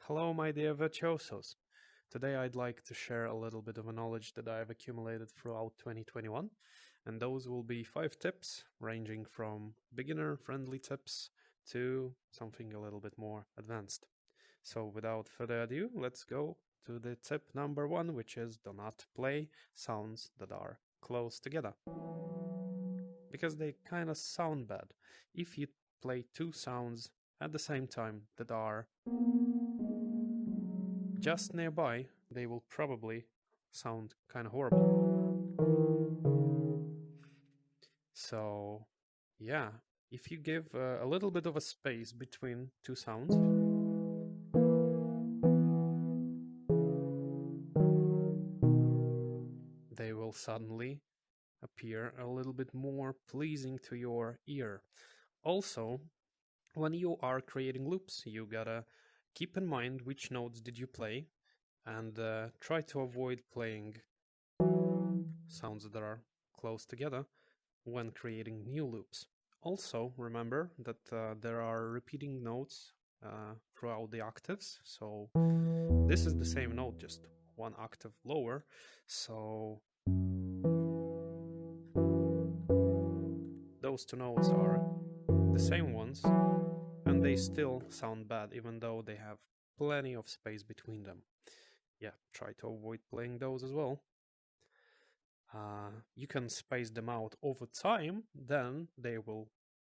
Hello, my dear virtuosos. Today I'd like to share a little bit of a knowledge that I've accumulated throughout 2021, and those will be 5 tips ranging from beginner-friendly tips to something a little bit more advanced. So without further ado, let's go to the tip number 1, which is do not play sounds that are close together, because they kind of sound bad. If you play 2 sounds at the same time that are just nearby, they will probably sound kind of horrible. So, yeah, if you give a little bit of a space between 2 sounds, they will suddenly appear a little bit more pleasing to your ear. Also, when you are creating loops, you gotta keep in mind which notes did you play and try to avoid playing sounds that are close together when creating new loops. Also, remember that there are repeating notes throughout the octaves, so this is the same note, just one octave lower, so those 2 notes are the same ones, and they still sound bad even though they have plenty of space between them. Yeah, try to avoid playing those as well. You can space them out over time, then they will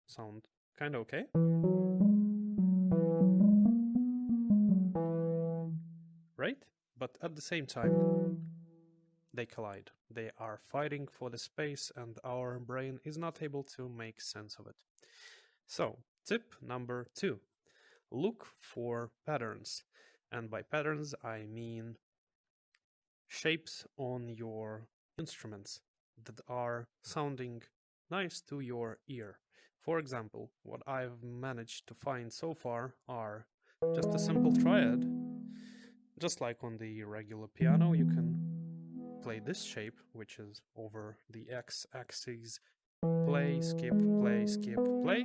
sound kind of okay. Right? But at the same time, they collide. They are fighting for the space, and our brain is not able to make sense of it. So, tip number 2. Look for patterns. And by patterns, I mean shapes on your instruments that are sounding nice to your ear. For example, what I've managed to find so far are just a simple triad. Just like on the regular piano, you can play this shape, which is over the x-axis, play, skip, play, skip, play.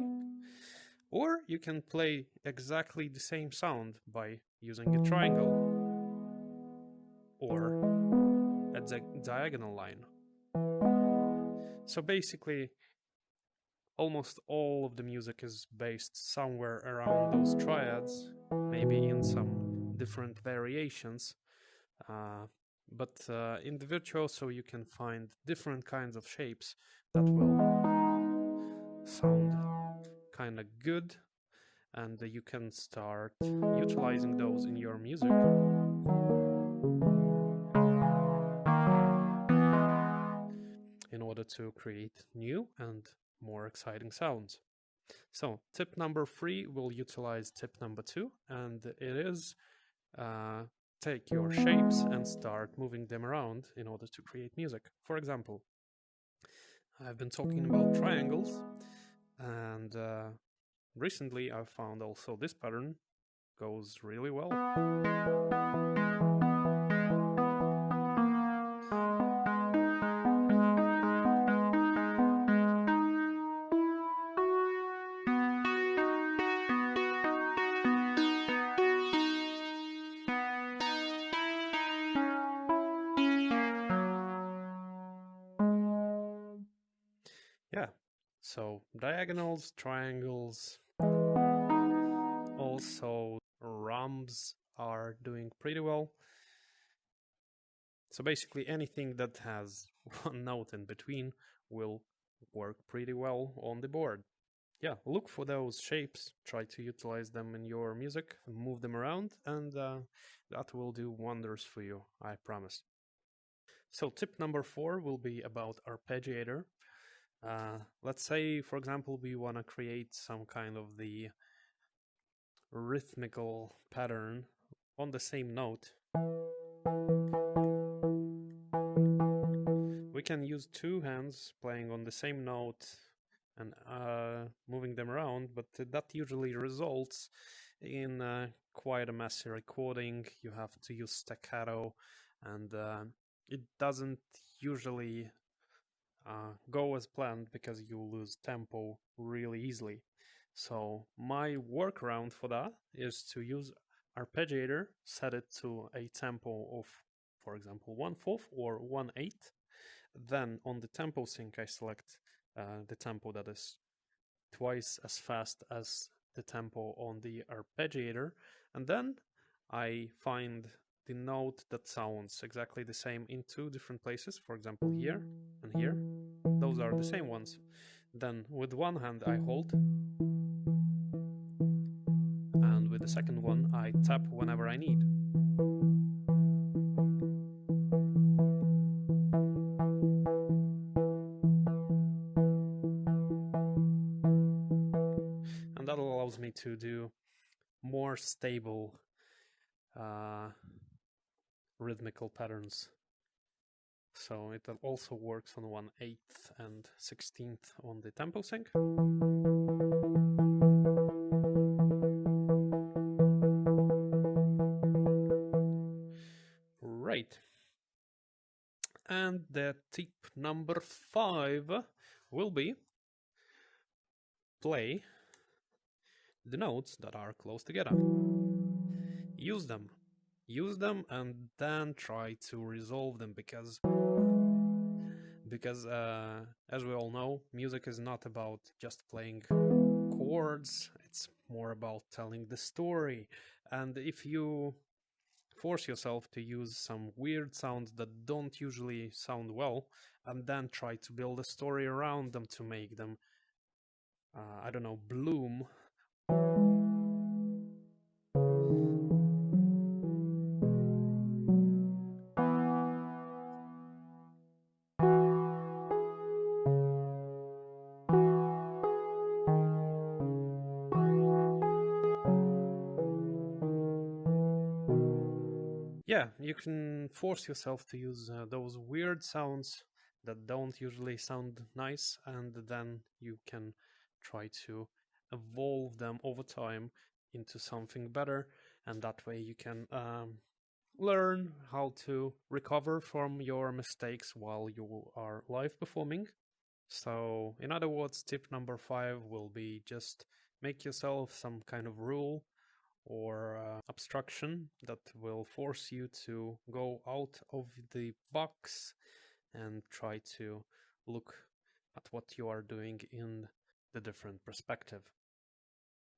Or you can play exactly the same sound by using a triangle or a diagonal line. So basically, almost all of the music is based somewhere around those triads, maybe in some different variations. But in the Virtuoso you can find different kinds of shapes that will sound kind of good, and you can start utilizing those in your music. In order to create new and more exciting sounds. So tip number 3 will utilize tip number 2, and it is take your shapes and start moving them around in order to create music. For example, I've been talking about triangles, and recently I found also this pattern goes really well. Yeah, so diagonals, triangles, also rhombs are doing pretty well. So basically anything that has one note in between will work pretty well on the board. Yeah, look for those shapes, try to utilize them in your music, move them around, and that will do wonders for you, I promise. So tip number 4 will be about Arpeggiator. Let's say, for example, we want to create some kind of the rhythmical pattern on the same note. We can use 2 hands playing on the same note and moving them around, but that usually results in quite a messy recording. You have to use staccato, and it doesn't usually go as planned because you lose tempo really easily. So my workaround for that is to use Arpeggiator, set it to a tempo of, for example, 1/4 or 1/8. Then on the tempo sync, I select the tempo that is twice as fast as the tempo on the arpeggiator, and then I find the note that sounds exactly the same in two different places, for example here and here. Those are the same ones. Then with one hand I hold, and with the second one I tap whenever I need. And that allows me to do more stable rhythmical patterns. So it also works on 1/8 and 16th on the tempo sync. Right. And the tip number 5 will be play the notes that are close together. Use them. Use them and then try to resolve them, because as we all know, music is not about just playing chords, it's more about telling the story. And if you force yourself to use some weird sounds that don't usually sound well, and then try to build a story around them to make them, I don't know, bloom. Yeah, you can force yourself to use those weird sounds that don't usually sound nice, and then you can try to evolve them over time into something better, and that way you can learn how to recover from your mistakes while you are live performing. So, in other words, tip number 5 will be just make yourself some kind of rule or abstraction that will force you to go out of the box and try to look at what you are doing in the different perspective.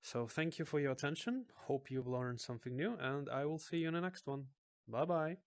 So thank you for your attention. Hope you've learned something new, and I will see you in the next one. Bye bye.